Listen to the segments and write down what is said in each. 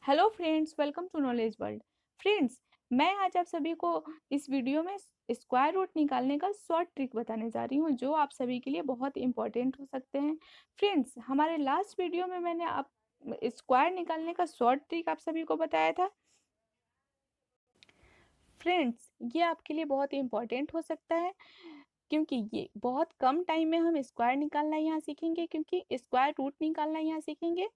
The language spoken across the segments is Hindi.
Hello friends, welcome to knowledge world. Friends, मैं आज आप सभी को इस वीडियो में स्क्वायर रूट निकालने का शॉर्ट ट्रिक बताने जा रही हूँ जो आप सभी के लिए बहुत इंपॉर्टेंट हो सकते हैं। फ्रेंड्स, हमारे लास्ट वीडियो में मैंने आप स्क्वायर निकालने का शॉर्ट ट्रिक आप सभी को बताया था। फ्रेंड्स, ये आपके लिए बहुत इंपॉर्टेंट हो सकता है क्योंकि ये बहुत कम टाइम में हम स्क्वायर निकालना यहाँ सीखेंगे, क्योंकि स्क्वायर रूट निकालना यहाँ सीखेंगे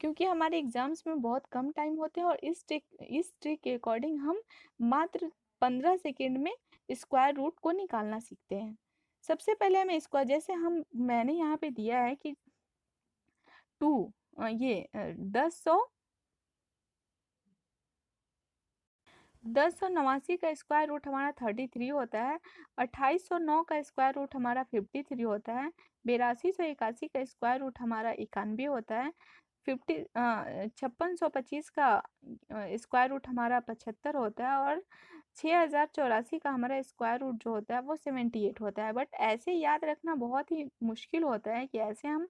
क्योंकि हमारे एग्जाम्स में बहुत कम टाइम होते हैं और इस ट्रिक के अकॉर्डिंग हम मात्र 15 सेकेंड में स्क्वायर रूट को निकालना सीखते हैं। सबसे पहले हमें स्क्वायर, जैसे हम मैंने यहाँ पे दिया है कि टू ये 10,9 का स्क्वायर रूट हमारा 33 होता है। 2809 का स्क्वायर रूट हमारा 53 होता है। 8281 का स्क्वायर रूट हमारा 91 होता है। 5625 का स्क्वायर रूट हमारा 75 होता है और 6084 का हमारा स्क्वायर रूट जो होता है वो 78 होता है। बट ऐसे याद रखना बहुत ही मुश्किल होता है कि ऐसे हम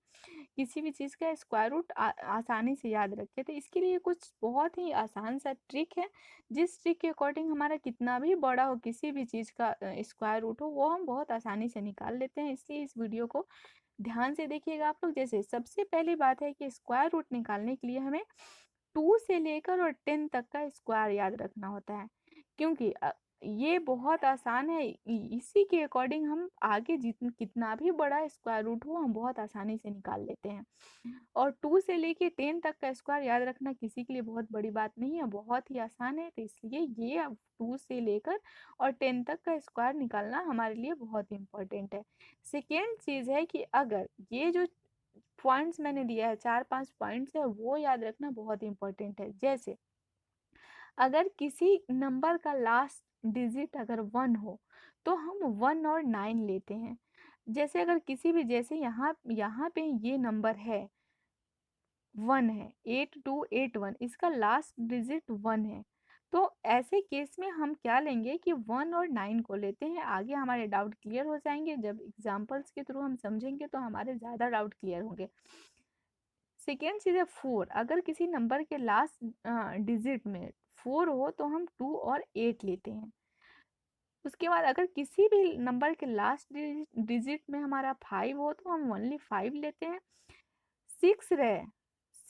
किसी भी चीज़ का स्क्वायर रूट आसानी से याद रखें। तो इसके लिए कुछ बहुत ही आसान सा ट्रिक है, जिस ट्रिक के अकॉर्डिंग हमारा कितना भी बड़ा हो किसी भी चीज़ का स्क्वायर रूट हो, वो हम बहुत आसानी से निकाल लेते हैं। इसलिए इस वीडियो को ध्यान से देखिएगा आप लोग। जैसे सबसे पहली बात है कि स्क्वायर रूट निकालने के लिए हमें 2 से लेकर और 10 तक का स्क्वायर याद रखना होता है, क्योंकि ये बहुत आसान है। इसी के अकॉर्डिंग हम आगे जितना कितना भी बड़ा स्क्वायर रूट हो हम बहुत आसानी से निकाल लेते हैं। और 2 से लेके 10 तक का स्क्वायर याद रखना किसी के लिए बहुत बड़ी बात नहीं है, बहुत ही आसान है। तो इसलिए ये अब 2 से लेकर और 10 तक का स्क्वायर निकालना हमारे लिए बहुत इंपॉर्टेंट है। सेकेंड चीज़ है कि अगर ये जो पॉइंट्स मैंने दिया है, 4-5 पॉइंट्स है, वो याद रखना बहुत इंपॉर्टेंट है। जैसे अगर किसी नंबर का लास्ट डिजिट अगर 1 हो तो हम 1 और 9 लेते हैं। जैसे अगर किसी भी, जैसे यहाँ यहाँ पे ये नंबर है 1 है, 8281, इसका लास्ट डिजिट 1 है। तो ऐसे केस में हम क्या लेंगे कि 1 और 9 को लेते हैं। आगे हमारे डाउट क्लियर हो जाएंगे, जब एग्जाम्पल्स के थ्रू हम समझेंगे तो हमारे ज़्यादा डाउट क्लियर होंगे। सेकेंड चीज़ है 4। अगर किसी नंबर के लास्ट डिजिट में 4 हो तो हम 2 और 8 लेते हैं। उसके बाद अगर किसी भी नंबर के लास्ट डिजिट में हमारा 5 हो तो हम ओनली 5 लेते हैं। 6 रहे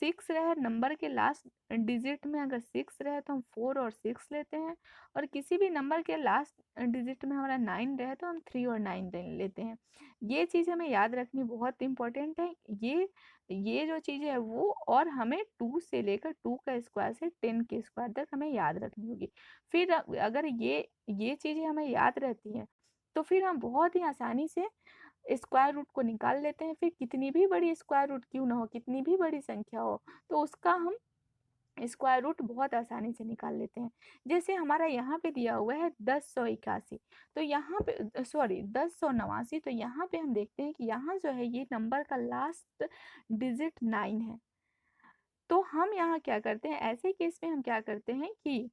6 रहे नंबर के लास्ट डिजिट में, अगर 6 रहे तो हम 4 और 6 लेते हैं। और किसी भी नंबर के लास्ट डिजिट में हमारा 9 रहे तो हम 3 और 9 लेते हैं। ये चीज़ हमें याद रखनी बहुत इंपॉर्टेंट है। ये जो चीज़ें है वो, और हमें 2 से लेकर 2 का स्क्वायर से 10 के स्क्वायर तक हमें याद रखनी होगी। फिर अगर ये चीज़ें हमें याद रहती हैं तो फिर हम बहुत ही आसानी से स्क्वायर रूट को निकाल लेते हैं। फिर कितनी भी बड़ी स्क्वायर रूट क्यों ना हो, कितनी भी बड़ी संख्या हो, तो उसका हम स्क्वायर रूट बहुत आसानी से निकाल लेते हैं। जैसे हमारा यहाँ पे दिया हुआ है 1081, तो यहाँ पे सॉरी 10,989, तो यहाँ पे हम देखते हैं कि यहाँ जो है ये नंबर का लास्ट डिजिट 9 है। तो हम यहाँ क्या करते हैं, ऐसे केस में हम क्या करते हैं कि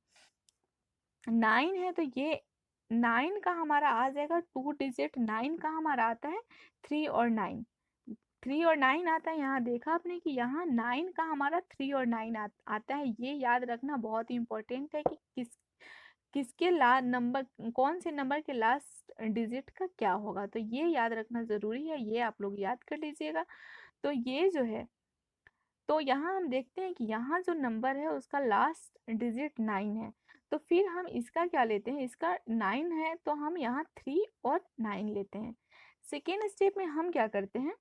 9 है तो ये 9 का हमारा आ जाएगा 2 डिजिट। 9 का हमारा आता है 3 और 9। 3 और 9 आता है, यहाँ देखा आपने कि यहाँ 9 का हमारा 3 और 9 आता है। ये याद रखना बहुत ही इंपॉर्टेंट है कि किसके लास्ट नंबर, कौन से नंबर के लास्ट डिजिट का क्या होगा, तो ये याद रखना ज़रूरी है। ये आप लोग याद कर लीजिएगा। तो ये जो है, तो यहाँ हम देखते हैं कि यहाँ जो नंबर है उसका लास्ट डिजिट 9 है। तो फिर हम इसका क्या लेते हैं, इसका 9 है तो हम यहाँ 3 और 9 लेते हैं। सेकेंड स्टेप में हम क्या करते हैं,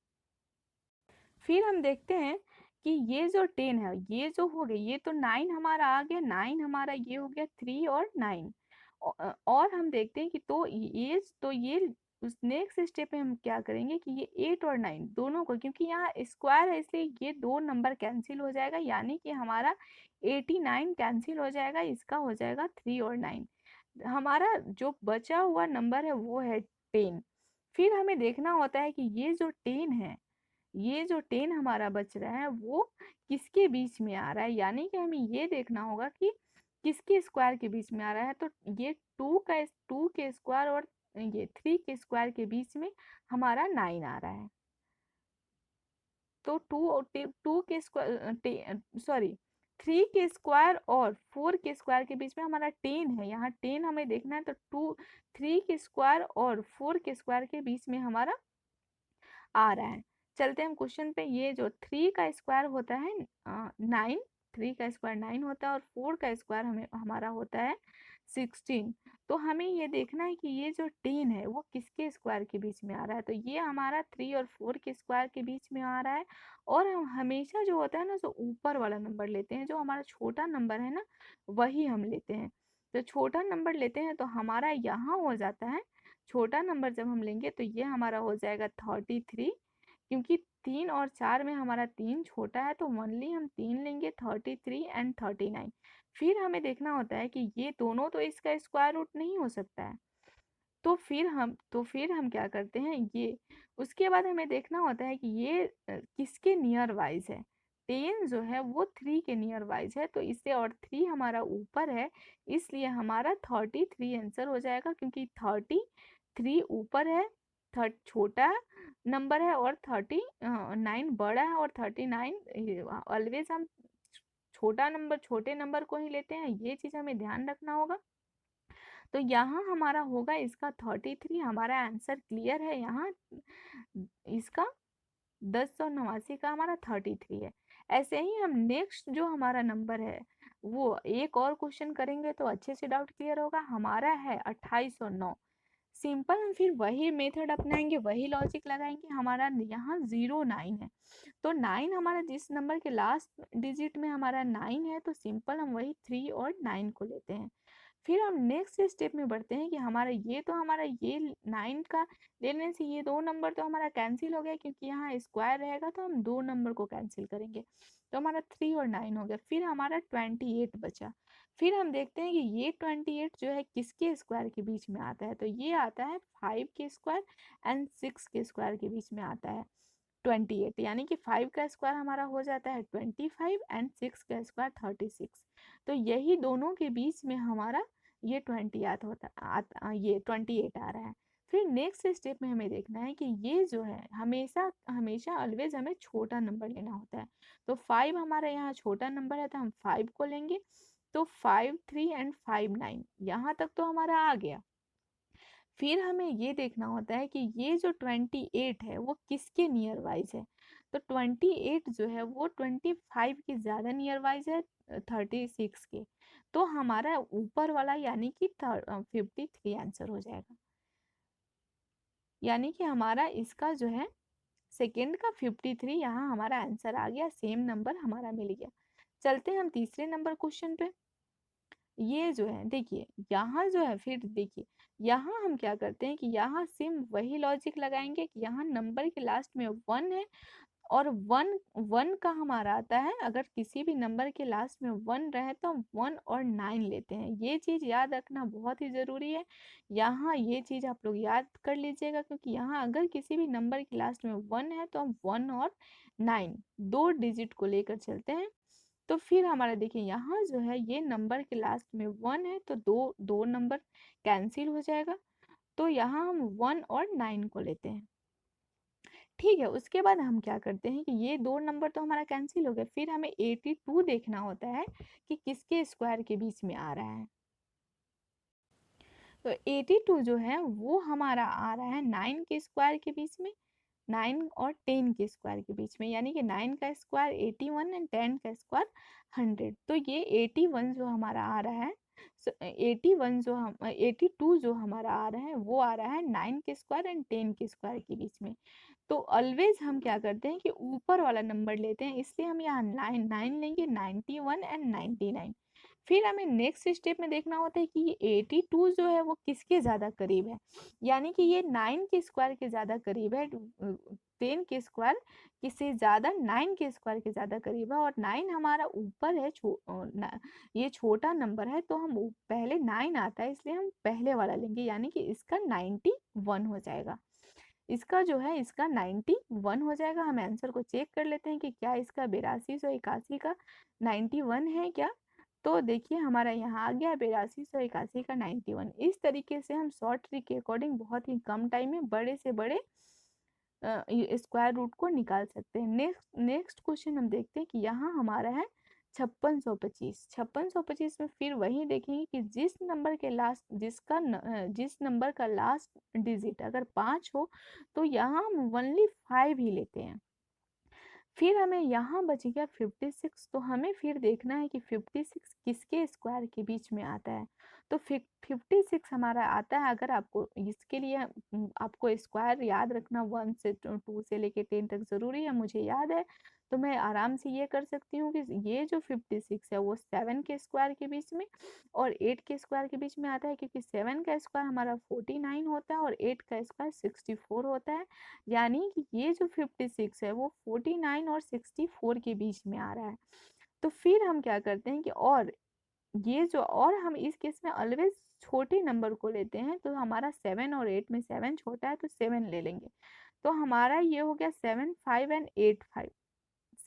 फिर हम देखते हैं कि ये जो 10 है, ये जो हो गया, ये तो 9 हमारा आ गया, 9 हमारा ये हो गया 3 और 9। और हम देखते हैं कि तो ये उस नेक्स्ट स्टेप में हम क्या करेंगे कि ये 8 और 9 दोनों को, क्योंकि यहाँ स्क्वायर है इसलिए ये दो नंबर कैंसिल हो जाएगा, यानी कि हमारा 89 कैंसिल हो जाएगा, इसका हो जाएगा 3 और 9। हमारा जो बचा हुआ नंबर है वो है 10। फिर हमें देखना होता है कि ये जो 10 है, ये जो 10 हमारा बच रहा है वो किसके बीच में आ रहा है, यानी कि हमें ये देखना होगा कि किसके स्क्वायर के बीच में आ रहा है। तो ये 2 के स्क्वायर और ये 3 के स्क्वायर के बीच में हमारा 9 आ रहा है। तो 3 के स्क्वायर और 4 के स्क्वायर के बीच में हमारा 10 है, यहाँ 10 हमें देखना है, तो 3 के स्क्वायर और 4 के स्क्वायर के बीच में हमारा आ रहा है। चलते हैं हम क्वेश्चन पे। ये जो 3 का स्क्वायर होता है 9, 3 का स्क्वायर 9 होता है और 4 का स्क्वायर हमारा होता है 16। तो हमें ये देखना है कि ये जो 10 है वो किसके स्क्वायर के बीच में आ रहा है। तो ये हमारा 3 और 4 के स्क्वायर के बीच में आ रहा है। और हम हमेशा जो होता है ना, जो ऊपर वाला नंबर लेते हैं, जो हमारा छोटा नंबर है ना, वही हम लेते हैं। तो छोटा नंबर लेते हैं तो हमारा यहाँ हो जाता है, छोटा नंबर जब हम लेंगे तो ये हमारा हो जाएगा 33, क्योंकि 3 और 4 में हमारा 3 छोटा है, तो ओनली हम 3 लेंगे, 33 एंड 39। फिर हमें देखना होता है कि ये दोनों तो इसका स्क्वायर रूट नहीं हो सकता है, तो फिर हम क्या करते हैं, ये उसके बाद हमें देखना होता है कि ये किसके नियर वाइज है। 10 जो है वो 3 के नियर वाइज है, तो इससे, और 3 हमारा ऊपर है, इसलिए हमारा 33 आंसर हो जाएगा, क्योंकि 33 ऊपर है, छोटा नंबर है, और 39 बड़ा है, और 39 ऑलवेज हम छोटे नंबर को ही लेते हैं, ये चीज़ हमें ध्यान रखना होगा। तो यहाँ हमारा होगा इसका 33, हमारा आंसर क्लियर है। यहाँ इसका 1089 का हमारा 33 है। ऐसे ही हम नेक्स्ट जो हमारा नंबर है वो एक और क्वेश्चन करेंगे तो अच्छे से डाउट क्लियर होगा। हमारा है 2809। सिंपल हम फिर वही मेथड अपनाएंगे, वही लॉजिक लगाएंगे। हमारा यहाँ 09 है, तो 9 हमारा जिस नंबर के लास्ट डिजिट में हमारा 9 है, तो सिंपल हम वही 3 और 9 को लेते हैं। फिर हम नेक्स्ट स्टेप में बढ़ते हैं कि हमारा ये 9 का लेने से ये दो नंबर तो हमारा कैंसिल हो गया, क्योंकि यहाँ स्क्वायर रहेगा तो हम दो नंबर को कैंसिल करेंगे, तो हमारा 3 और 9 हो गया। फिर हमारा 28 बचा। फिर हम देखते हैं कि ये 28 जो है किसके स्क्वायर के बीच में आता है, तो ये आता है 5 के स्क्वायर एंड 6 के स्क्वायर के बीच में आता है 28। यानी कि 5 का स्क्वायर हमारा हो जाता है 25 एंड 6 का स्क्वायर 36। तो यही दोनों के बीच में हमारा ये 28 आ रहा है। फिर नेक्स्ट स्टेप में हमें देखना है कि ये जो है हमेशा हमेशा ऑलवेज हमें छोटा नंबर लेना होता है। तो 5 हमारा यहाँ छोटा नंबर है, तो हम 5 को लेंगे। तो 5 3 एंड 5 9, यहाँ तक तो हमारा आ गया। फिर हमें ये देखना होता है कि ये जो 28 है वो किसके नियर वाइज है। तो 28 जो है वो 25 के ज़्यादा नियर वाइज है 36 के। तो हमारा ऊपर वाला यानी कि 53 आंसर हो जाएगा। यानी कि हमारा इसका जो है सेकेंड का 53 यहाँ हमारा आंसर आ गया, सेम नंबर हमारा मिल गया। चलते हैं हम तीसरे नंबर क्वेश्चन पे। ये जो है देखिए, यहाँ जो है, फिर देखिए यहाँ हम क्या करते हैं कि यहाँ सेम वही लॉजिक लगाएंगे कि यहाँ नंबर के लास्ट में 1 है, और 1 का हमारा आता है, अगर किसी भी नंबर के लास्ट में 1 रहे तो हम 1 और 9 लेते हैं। ये चीज़ याद रखना बहुत ही ज़रूरी है। यहाँ ये चीज़ आप लोग याद कर लीजिएगा, क्योंकि यहाँ अगर किसी भी नंबर के लास्ट में 1 है तो हम 1 और 9 दो डिजिट को लेकर चलते हैं। तो फिर हमारा देखिए यहाँ जो है ये नंबर के लास्ट में 1 है, तो दो दो नंबर कैंसिल हो जाएगा। तो यहाँ हम 1 और 9 को लेते हैं। ठीक है, उसके बाद हम क्या करते हैं कि ये दो नंबर तो हमारा कैंसिल हो गया। फिर हमें 82 देखना होता है कि किसके स्क्वायर के बीच में आ रहा है। तो 82 जो है वो हमारा आ रहा है 9 के स्क्वायर के बीच में, 9 और 10 के स्क्वायर के बीच में। यानी कि 9 का स्क्वायर 81 एंड 10 का स्क्वायर 100। तो ये 81 जो हमारा आ रहा है, 82 जो हमारा आ रहा है वो आ रहा है 9 के स्क्वायर एंड 10 के स्क्वायर के बीच में। तो ऑलवेज हम क्या करते हैं कि ऊपर वाला नंबर लेते हैं, इसलिए हम यहाँ 9 लेंगे, 91 एंड 99। फिर हमें नेक्स्ट स्टेप में देखना होता है कि ये 82 जो है वो किसके ज़्यादा करीब है। यानी कि ये 9 के स्क्वायर के ज़्यादा करीब है, 10 के स्क्वायर किससे ज़्यादा, 9 के स्क्वायर के ज़्यादा करीब है, और 9 हमारा ऊपर है, ये छोटा नंबर है, तो हम पहले 9 आता है इसलिए हम पहले वाला लेंगे, यानी कि इसका 91 हो जाएगा। इसका जो है इसका 91 हो जाएगा। हम आंसर को चेक कर लेते हैं कि क्या इसका 8281 का 91 है क्या। तो देखिए हमारा यहाँ आ गया 8281 का 91। इस तरीके से हम शॉर्ट ट्रिक के अकॉर्डिंग बहुत ही कम टाइम में बड़े से बड़े स्क्वायर रूट को निकाल सकते हैं। नेक्स्ट क्वेश्चन हम देखते हैं कि यहाँ हमारा है 5625। 5625 में फिर वही देखेंगे कि जिस नंबर के लास्ट जिस नंबर का लास्ट डिजिट अगर 5 हो तो यहाँ हम ओनली 5 ही लेते हैं। फिर हमें यहाँ बच गया 56, तो हमें फिर देखना है कि 56 किसके स्क्वायर के बीच में आता है। तो 56 हमारा आता है, अगर आपको इसके लिए आपको स्क्वायर याद रखना 1 से 2 से लेके 10 तक ज़रूरी है, मुझे याद है, तो मैं आराम से ये कर सकती हूँ कि ये जो 56 है वो 7 के स्क्वायर के बीच में और 8 के स्क्वायर के बीच में आता है, क्योंकि 7 का स्क्वायर हमारा 49 होता है और 8 का स्क्वायर 64 होता है। यानी कि ये जो 56 है वो 49 और 64 के बीच में आ रहा है। तो फिर हम क्या करते हैं कि और हम इस केस में ऑलवेज छोटे नंबर को लेते हैं, तो हमारा 7 और 8 में 7 छोटा है तो 7 ले लेंगे। तो हमारा ये हो गया 7 5 एंड 8 5।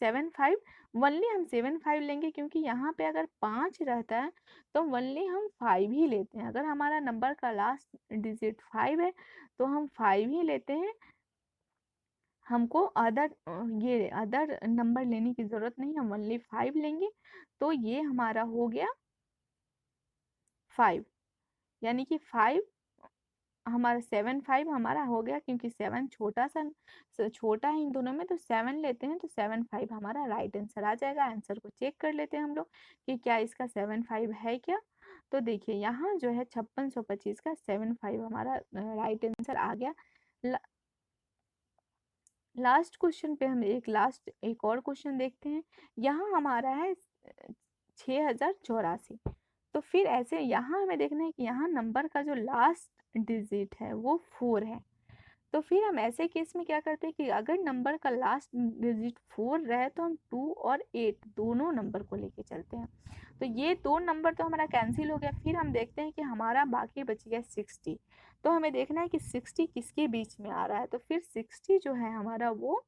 7 5 वनली हम 7 5 लेंगे, क्योंकि यहाँ पे अगर 5 रहता है तो वनली हम 5 ही लेते हैं। अगर हमारा नंबर का लास्ट डिजिट 5 है तो हम 5 ही लेते हैं, हमको अदर नंबर लेने की ज़रूरत नहीं, हम ओनली 5 लेंगे। तो ये हमारा हो गया 5, यानी कि 5 हमारा 7 5 हमारा हो गया, क्योंकि 7 छोटा है इन दोनों में, तो 7 लेते हैं, तो 7 5 हमारा राइट आंसर आ जाएगा। आंसर को चेक कर लेते हैं हम लोग कि क्या इसका 7 5 है क्या। तो देखिए यहाँ जो है 5625 का 7 5 हमारा राइट आंसर आ गया। लास्ट क्वेश्चन पे हम एक और क्वेश्चन देखते हैं। यहाँ हमारा है 6084। तो फिर ऐसे यहाँ हमें देखना है कि यहाँ नंबर का जो लास्ट डिजिट है वो 4 है। तो फिर हम ऐसे केस में क्या करते हैं कि अगर नंबर का लास्ट डिजिट 4 रहे तो हम 2 और 8 दोनों नंबर को लेके चलते हैं। तो ये दो नंबर तो हमारा कैंसिल हो गया। फिर हम देखते हैं कि हमारा बाकी बच गया 60। तो हमें देखना है कि 60 किसके बीच में आ रहा है। तो फिर 60 जो है हमारा वो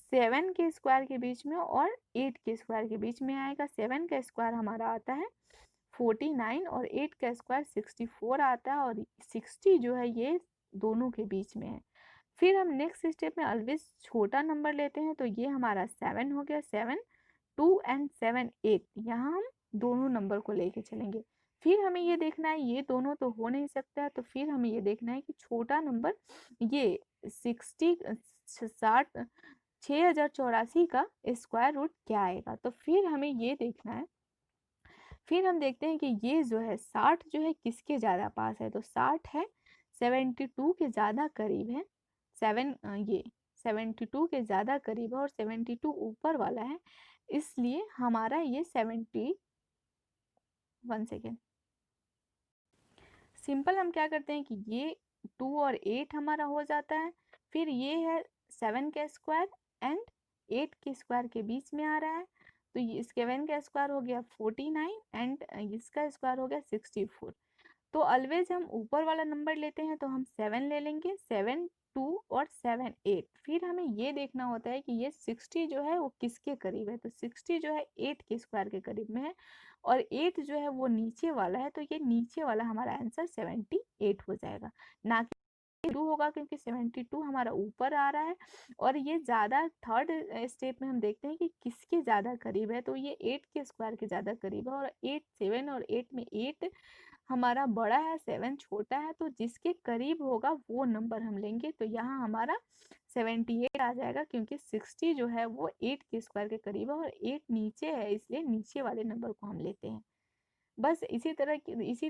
7 के स्क्वायर के बीच में और 8 के स्क्वायर के बीच में आएगा। 7 का स्क्वायर हमारा आता है 49 और 8 का स्क्वायर 64 आता है, और 60 जो है ये दोनों के बीच में है। फिर हम नेक्स्ट स्टेप में ऑलवेज छोटा नंबर लेते हैं, तो ये हमारा 7 हो गया। 7 2 एंड 7 8, यहाँ हम दोनों नंबर को लेके चलेंगे। फिर हमें ये देखना है, ये दोनों तो हो नहीं सकता है, तो फिर हमें ये देखना है कि छोटा नंबर ये 6084 का स्क्वायर रूट क्या आएगा। तो फिर हमें ये देखना है, फिर हम देखते हैं कि ये जो है 60 जो है किसके ज़्यादा पास है। तो 60 है 72 के ज़्यादा करीब है। ये 72 के ज़्यादा करीब है और 72 ऊपर वाला है, इसलिए हमारा ये 1 सेकेंड सिंपल हम क्या करते हैं कि ये 2 और 8 हमारा हो जाता है। फिर ये है 7 का स्क्वायर एंड 8 के स्क्वायर के बीच में आ रहा है, तो ये 7 का स्क्वायर हो गया 49 एंड इसका स्क्वायर हो गया 64। तो ऑलवेज हम ऊपर वाला नंबर लेते हैं, तो हम 7 ले लेंगे। 7 2 और 7 8। फिर हमें ये देखना होता है कि ये 60 जो है वो किसके करीब है। तो 60 जो है 8 के स्क्वायर के करीब में है और 8 जो है वो नीचे वाला है, तो ये नीचे वाला हमारा आंसर 78 हो जाएगा, ना कि 2 होगा, क्योंकि 72 हमारा ऊपर आ रहा है। और ये ज़्यादा थर्ड स्टेप में हम देखते हैं कि किसके ज़्यादा करीब है। तो ये 8 के स्क्वायर के ज़्यादा करीब है, और 8 7 और 8 में 8 हमारा बड़ा है, 7 छोटा है, तो जिसके करीब होगा वो नंबर हम लेंगे। तो यहाँ हमारा 78 आ जाएगा, क्योंकि 60 जो है वो 8 के स्क्वायर के करीब है और 8 नीचे है, इसलिए नीचे वाले नंबर को हम लेते हैं। बस इसी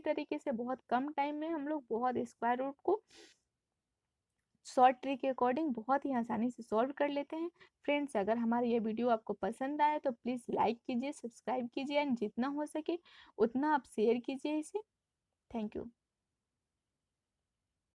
तरीके से बहुत कम टाइम में हम लोग बहुत स्क्वायर रूट को शॉर्ट ट्रिक के अकॉर्डिंग बहुत ही आसानी से सॉल्व कर लेते हैं। फ्रेंड्स, अगर हमारा ये वीडियो आपको पसंद आए तो प्लीज़ लाइक कीजिए, सब्सक्राइब कीजिए एंड जितना हो सके उतना आप शेयर कीजिए इसे। Thank you.